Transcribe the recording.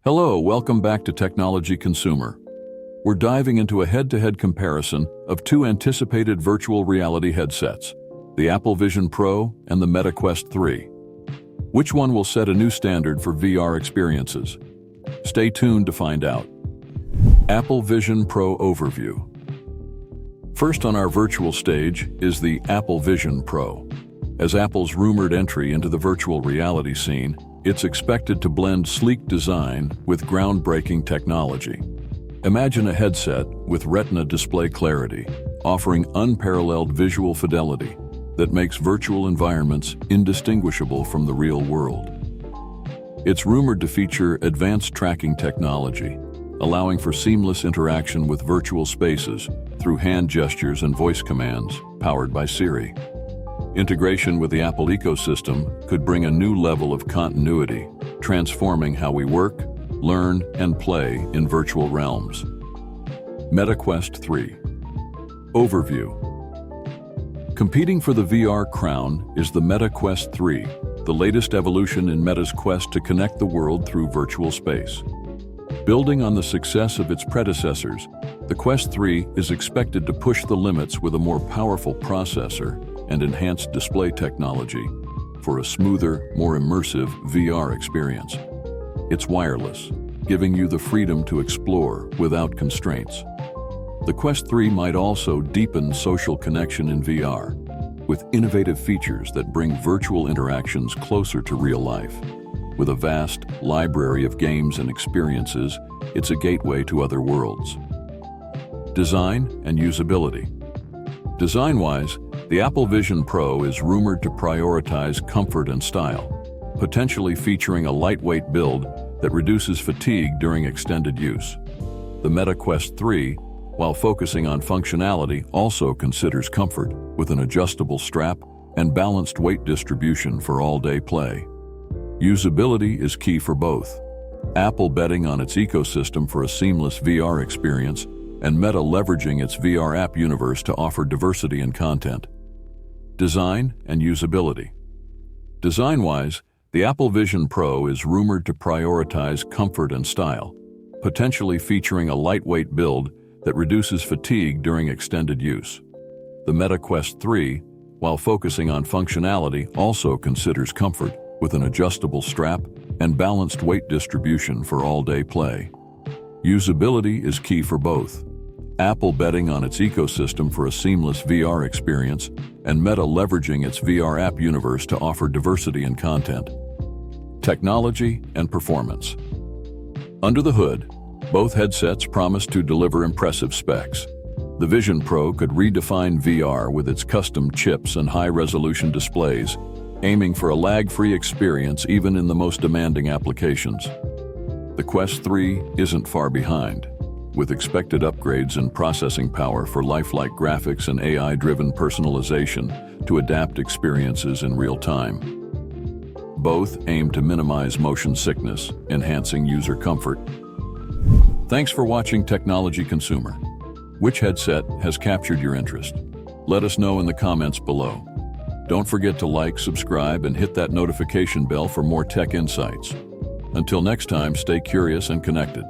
Hello, welcome back to Technology Consumer. We're diving into a head-to-head comparison of two anticipated virtual reality headsets, the Apple Vision Pro and the Meta Quest 3. Which one will set a new standard for VR experiences? Stay tuned to find out. Apple Vision Pro Overview. First on our virtual stage is the Apple Vision Pro. As Apple's rumored entry into the virtual reality scene, it's expected to blend sleek design with groundbreaking technology. Imagine a headset with Retina display clarity, offering unparalleled visual fidelity that makes virtual environments indistinguishable from the real world. It's rumored to feature advanced tracking technology, allowing for seamless interaction with virtual spaces through hand gestures and voice commands powered by Siri. Integration with the Apple ecosystem could bring a new level of continuity, transforming how we work, learn, and play in virtual realms. Meta Quest 3. Overview. Competing for the VR crown is the Meta Quest 3, the latest evolution in Meta's quest to connect the world through virtual space. Building on the success of its predecessors, the Quest 3 is expected to push the limits with a more powerful processor and enhanced display technology for a smoother, more immersive VR experience. It's wireless, giving you the freedom to explore without constraints. The Quest 3 might also deepen social connection in VR, with innovative features that bring virtual interactions closer to real life. With a vast library of games and experiences, it's a gateway to other worlds. Design and usability. Design-wise, the Apple Vision Pro is rumored to prioritize comfort and style, potentially featuring a lightweight build that reduces fatigue during extended use. The Meta Quest 3, while focusing on functionality, also considers comfort with an adjustable strap and balanced weight distribution for all-day play. Usability is key for both, Apple betting on its ecosystem for a seamless VR experience and Meta leveraging its VR app universe to offer diversity in content. Design and usability. Design-wise, the Apple Vision Pro is rumored to prioritize comfort and style, potentially featuring a lightweight build that reduces fatigue during extended use. The Meta Quest 3, while focusing on functionality, also considers comfort with an adjustable strap and balanced weight distribution for all-day play. Usability is key for both, Apple betting on its ecosystem for a seamless VR experience and Meta leveraging its VR app universe to offer diversity in content. Technology and performance. Under the hood, both headsets promise to deliver impressive specs. The Vision Pro could redefine VR with its custom chips and high-resolution displays, aiming for a lag-free experience even in the most demanding applications. The Quest 3 isn't far behind, with expected upgrades in processing power for lifelike graphics and AI-driven personalization to adapt experiences in real time. Both aim to minimize motion sickness, enhancing user comfort. Thanks for watching Technology Consumer. Which headset has captured your interest? Let us know in the comments below. Don't forget to like, subscribe, and hit that notification bell for more tech insights. Until next time, stay curious and connected.